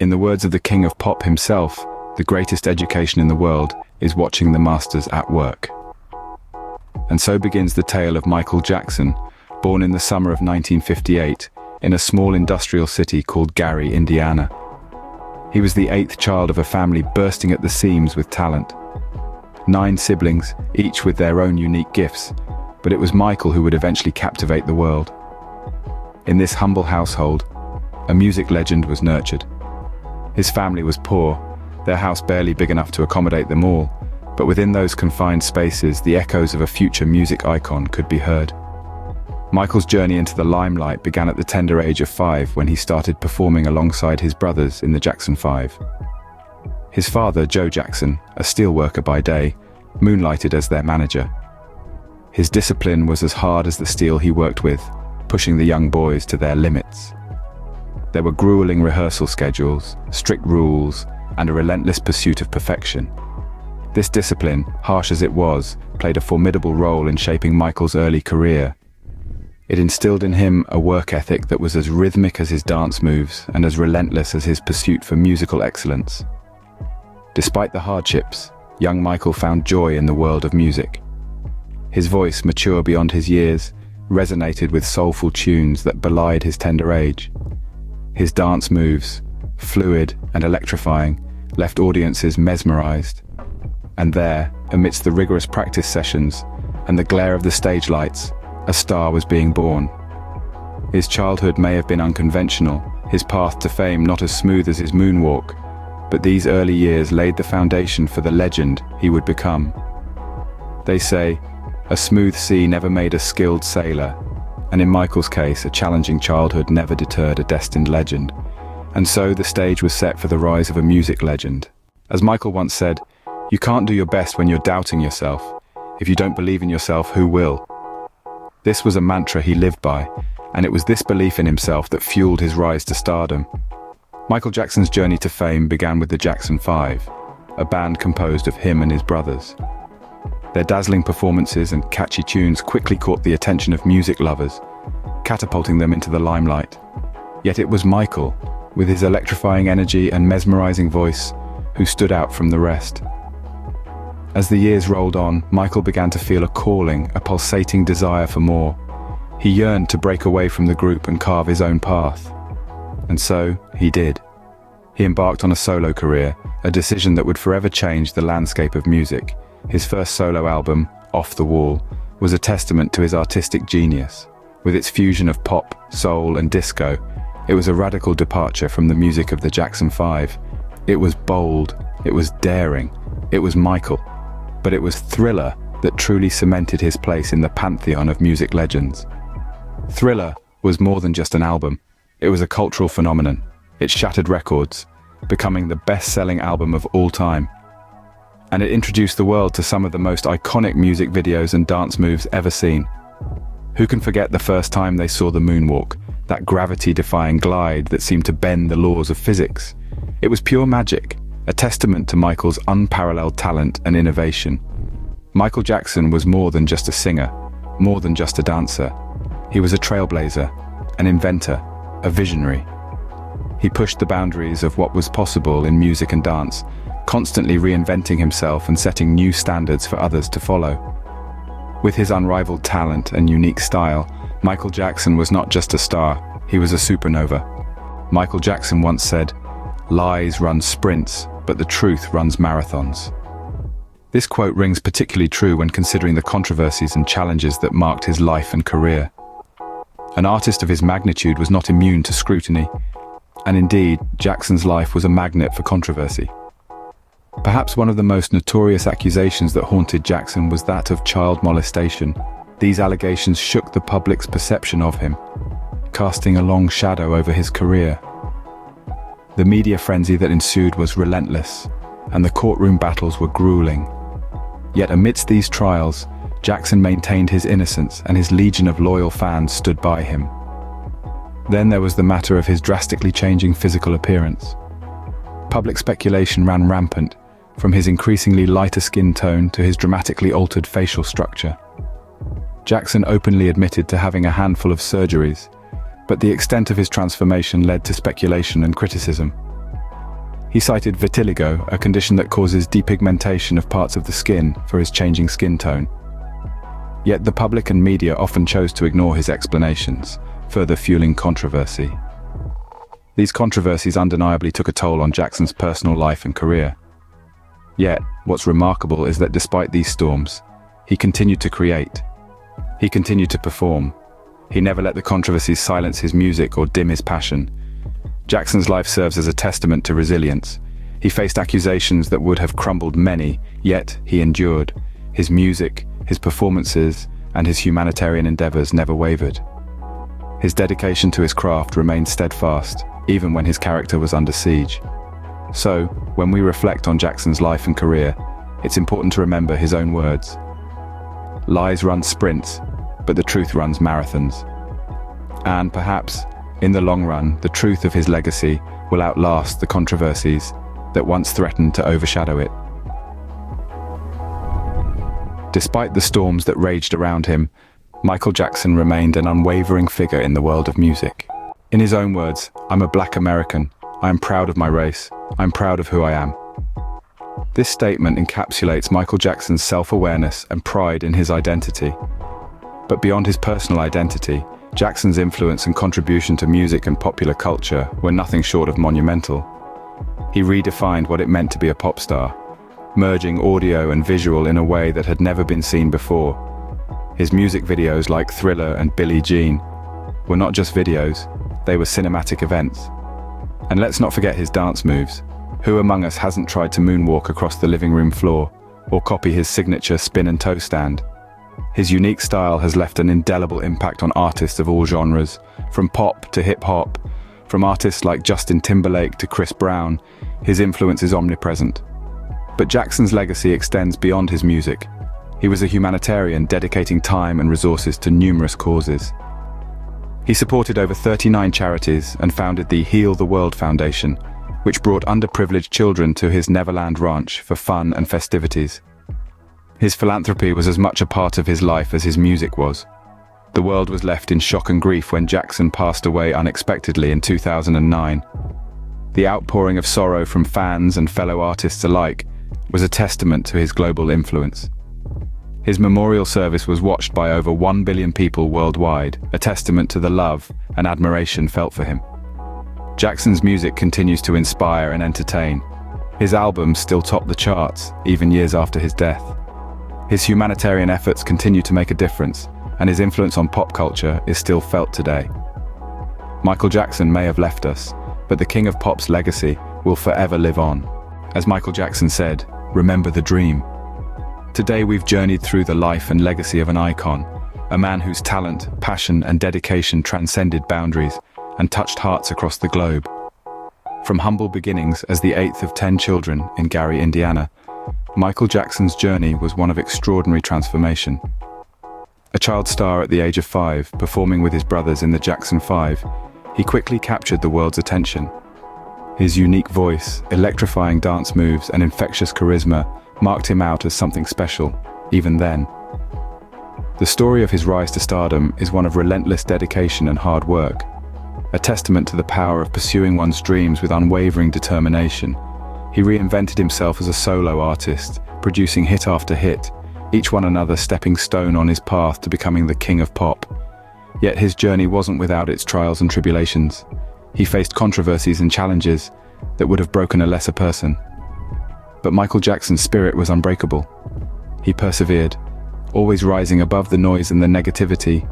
In the words of the king of pop himself, the greatest education in the world is watching the masters at work. And so begins the tale of Michael Jackson, born in the summer of 1958 in a small industrial city called Gary, Indiana. He was the 8th child of a family bursting at the seams with talent. 9 siblings, each with their own unique gifts, but it was Michael who would eventually captivate the world. In this humble household, a music legend was nurtured. His family was poor, their house barely big enough to accommodate them all, but within those confined spaces, the echoes of a future music icon could be heard. Michael's journey into the limelight began at the tender age of 5 when he started performing alongside his brothers in the Jackson 5. His father, Joe Jackson, a steelworker by day, moonlighted as their manager. His discipline was as hard as the steel he worked with, pushing the young boys to their limits. There were grueling rehearsal schedules, strict rules, and a relentless pursuit of perfection. This discipline, harsh as it was, played a formidable role in shaping Michael's early career. It instilled in him a work ethic that was as rhythmic as his dance moves and as relentless as his pursuit for musical excellence. Despite the hardships, young Michael found joy in the world of music. His voice, mature beyond his years, resonated with soulful tunes that belied his tender age. His dance moves, fluid and electrifying, left audiences mesmerized. And there, amidst the rigorous practice sessions and the glare of the stage lights, a star was being born. His childhood may have been unconventional, his path to fame not as smooth as his moonwalk, but these early years laid the foundation for the legend he would become. They say, a smooth sea never made a skilled sailor, and in Michael's case, a challenging childhood never deterred a destined legend. And so the stage was set for the rise of a music legend. As Michael once said, "You can't do your best when you're doubting yourself. If you don't believe in yourself, who will?" This was a mantra he lived by, and it was this belief in himself that fueled his rise to stardom. Michael Jackson's journey to fame began with the Jackson 5, a band composed of him and his brothers. Their dazzling performances and catchy tunes quickly caught the attention of music lovers, catapulting them into the limelight. Yet it was Michael, with his electrifying energy and mesmerizing voice, who stood out from the rest. As the years rolled on, Michael began to feel a calling, a pulsating desire for more. He yearned to break away from the group and carve his own path. And so, he did. He embarked on a solo career, a decision that would forever change the landscape of music. His first solo album, Off the Wall, was a testament to his artistic genius. With its fusion of pop, soul, and disco, it was a radical departure from the music of the Jackson 5. It was bold, it was daring, it was Michael. But it was Thriller that truly cemented his place in the pantheon of music legends. Thriller was more than just an album. It was a cultural phenomenon. It shattered records, becoming the best-selling album of all time. And it introduced the world to some of the most iconic music videos and dance moves ever seen. Who can forget the first time they saw the moonwalk, that gravity-defying glide that seemed to bend the laws of physics? It was pure magic, a testament to Michael's unparalleled talent and innovation. Michael Jackson was more than just a singer, more than just a dancer. He was a trailblazer, an inventor, a visionary. He pushed the boundaries of what was possible in music and dance, constantly reinventing himself and setting new standards for others to follow. With his unrivaled talent and unique style, Michael Jackson was not just a star, he was a supernova. Michael Jackson once said, "Lies run sprints, but the truth runs marathons." This quote rings particularly true when considering the controversies and challenges that marked his life and career. An artist of his magnitude was not immune to scrutiny, and indeed, Jackson's life was a magnet for controversy. Perhaps one of the most notorious accusations that haunted Jackson was that of child molestation. These allegations shook the public's perception of him, casting a long shadow over his career. The media frenzy that ensued was relentless, and the courtroom battles were grueling. Yet amidst these trials, Jackson maintained his innocence and his legion of loyal fans stood by him. Then there was the matter of his drastically changing physical appearance. Public speculation ran rampant, from his increasingly lighter skin tone to his dramatically altered facial structure. Jackson openly admitted to having a handful of surgeries, but the extent of his transformation led to speculation and criticism. He cited vitiligo, a condition that causes depigmentation of parts of the skin, for his changing skin tone. Yet the public and media often chose to ignore his explanations, further fueling controversy. These controversies undeniably took a toll on Jackson's personal life and career. Yet, what's remarkable is that despite these storms, he continued to create. He continued to perform. He never let the controversies silence his music or dim his passion. Jackson's life serves as a testament to resilience. He faced accusations that would have crumbled many, yet he endured. His music, his performances, and his humanitarian endeavors never wavered. His dedication to his craft remained steadfast, even when his character was under siege. So, when we reflect on Jackson's life and career, it's important to remember his own words. Lies run sprints, but the truth runs marathons. And perhaps, in the long run, the truth of his legacy will outlast the controversies that once threatened to overshadow it. Despite the storms that raged around him, Michael Jackson remained an unwavering figure in the world of music. In his own words, "I'm a Black American. I am proud of my race. I'm proud of who I am." This statement encapsulates Michael Jackson's self-awareness and pride in his identity. But beyond his personal identity, Jackson's influence and contribution to music and popular culture were nothing short of monumental. He redefined what it meant to be a pop star, merging audio and visual in a way that had never been seen before. His music videos like Thriller and Billie Jean were not just videos, they were cinematic events. And let's not forget his dance moves. Who among us hasn't tried to moonwalk across the living room floor, or copy his signature spin and toe stand? His unique style has left an indelible impact on artists of all genres, from pop to hip-hop. From artists like Justin Timberlake to Chris Brown, his influence is omnipresent. But Jackson's legacy extends beyond his music. He was a humanitarian dedicating time and resources to numerous causes. He supported over 39 charities and founded the Heal the World Foundation, which brought underprivileged children to his Neverland Ranch for fun and festivities. His philanthropy was as much a part of his life as his music was. The world was left in shock and grief when Jackson passed away unexpectedly in 2009. The outpouring of sorrow from fans and fellow artists alike was a testament to his global influence. His memorial service was watched by over 1 billion people worldwide, a testament to the love and admiration felt for him. Jackson's music continues to inspire and entertain. His albums still top the charts, even years after his death. His humanitarian efforts continue to make a difference, and his influence on pop culture is still felt today. Michael Jackson may have left us, but the King of Pop's legacy will forever live on. As Michael Jackson said, "Remember the dream." Today we've journeyed through the life and legacy of an icon, a man whose talent, passion, and dedication transcended boundaries and touched hearts across the globe. From humble beginnings as the 8th of 10 children in Gary, Indiana, Michael Jackson's journey was one of extraordinary transformation. A child star at the age of 5, performing with his brothers in the Jackson 5, he quickly captured the world's attention. His unique voice, electrifying dance moves, and infectious charisma marked him out as something special, even then. The story of his rise to stardom is one of relentless dedication and hard work, a testament to the power of pursuing one's dreams with unwavering determination. He reinvented himself as a solo artist, producing hit after hit, each one another stepping stone on his path to becoming the King of Pop. Yet his journey wasn't without its trials and tribulations. He faced controversies and challenges that would have broken a lesser person. But Michael Jackson's spirit was unbreakable. He persevered, always rising above the noise and the negativity,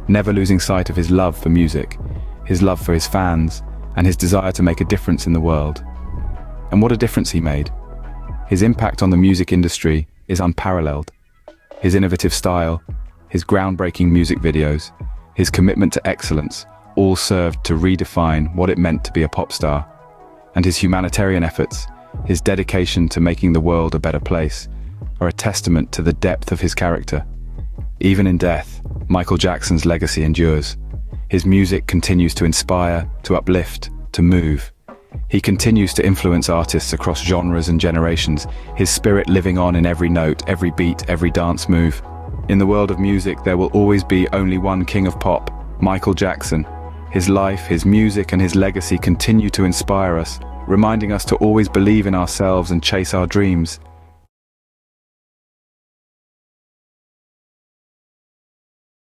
never losing sight of his love for music, his love for his fans, and his desire to make a difference in the world. And what a difference he made. His impact on the music industry is unparalleled. His innovative style, his groundbreaking music videos, his commitment to excellence, all served to redefine what it meant to be a pop star. And his humanitarian efforts, his dedication to making the world a better place, are a testament to the depth of his character. Even in death, Michael Jackson's legacy endures. His music continues to inspire, to uplift, to move. He continues to influence artists across genres and generations, his spirit living on in every note, every beat, every dance move. In the world of music, there will always be only one King of Pop, Michael Jackson. His life, his music, and his legacy continue to inspire us, reminding us to always believe in ourselves and chase our dreams.